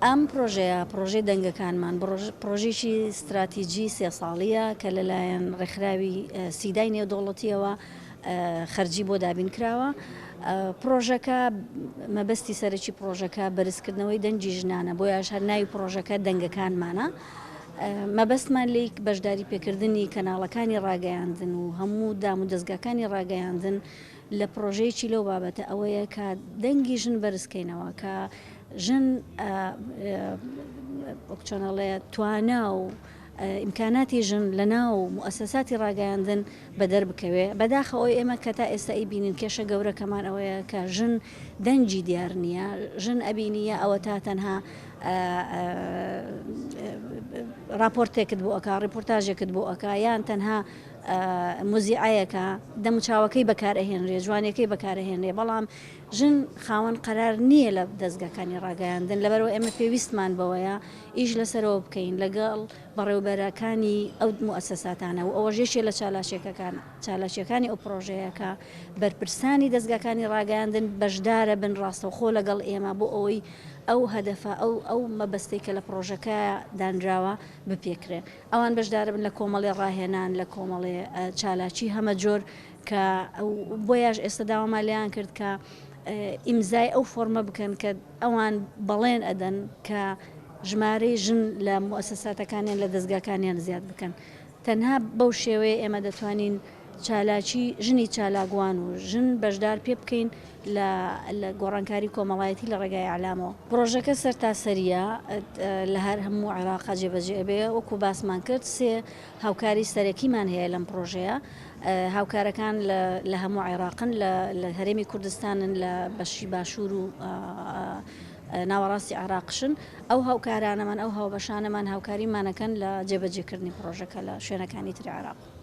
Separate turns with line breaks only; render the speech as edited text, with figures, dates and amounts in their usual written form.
ئەم پرۆژەی دەنگەکانمان پرۆژێکی استراتیژی 3 ساڵیە کە لەلایەن ڕێکخراوی سیدای نێودەوڵەتیەوە خەرجی بۆ دابین کراوە. پرۆژەکە مەبەستی سەرەکی پرۆژەکە بەرزکردنەوەی دەنگی ژنانە، بۆیەش هەر ناوی پرۆژەکە دەنگەکانمانە. مەبەستمان لێی بەشداری پێکردنی کەناڵەکانی ڕاگەیاندن و هەموو دام و دەستگاکانی ڕاگەیاندن لە پرۆژەیەکی لەو بابەتە ئەوەیە کە دەنگی ژن بەرزکەینەوە، کە ژن چۆنەڵێ توانە و ئیمکاناتی ژن لە ناو موسەساتی ڕاگەیاندن بەدەر بکەوێ. بەداخەوەی ئێمە کە تا ئێستا ئیبینین کێشە گەورەکەمان ئەوەیە کە ژن دەنگی دیار نییە، ژن ئەبینیە ئەوە تا تەنها راپۆرتێکت بۆ ئەکا، ڕیپۆرتاژێکت بۆ ئەکا، یان تەنها مۆزیعەیەکە دەموچاوەکەی بەکارەهێنرێ، جوانەکەی بەکارەهێنرێ، بەڵام ژن خاوەن قەرار نییە لە دەستگاکانی ڕاگەیاندن. لەبەرەوە ئێمە پێویستمان بەوەیە ئیش لەسەرەوە بکەین لەگەڵ بەڕێوەبەرەکانی ئەو موسەساتانە و ئەوە ژێشێ لە چالاشیەکانی ئەو پرۆژەیەکە بەرپرسانی دەستگاکانی ڕاگەیاندن بەشدارە بن ڕاستەوخۆ لەگەڵ ئێمە بۆ ئەوەی ئەو هەدەفە ئەو مەبەستەی کە لە پرۆژەکە دانراوە بپێکرێ. ئەوان بەشدارە بن لە کۆمەڵی ڕاهێنان، لە کۆمەڵی چالاکی هەمە جۆر کە بۆیاش ئێستا داوامان لێیان کرد کە ئیمزای ئەو فۆرمە بکەن کە ئەوان بەڵێن ئەدەن کە ژمارەی ژن لە موسەساتەکانیان لە دەستگاکانیان زیاد بکەن. تەنها بەو شێوەیە ئێمە دەتوانین چالاکی ژنی چالاگوان و ژن بەشدار پێ بکەین لە گۆڕانکاری کۆمەڵایەتی لە ڕێگای ئەعلامەوە. پرۆژەکە سەرتاسەریە لە هەر هەموو عێراقا جێبەجێ بێ. وەکو باسمان کرد 3 هاوکاری سەرەکیمان هەیە لەم پرۆژەیە. هاوکارەکان لە هەموو عێراقن، لە هەرێمی کوردستانن، لە بەشی باشوور و ناوەڕاستی عێراقشن. ئەو هاوکارانەمان، ئەو هاوبەشانەمان هاوکاریمانەکەن لە جێبەجێکردنی پرۆژەکە لە شوێنەکانی تری عێراق.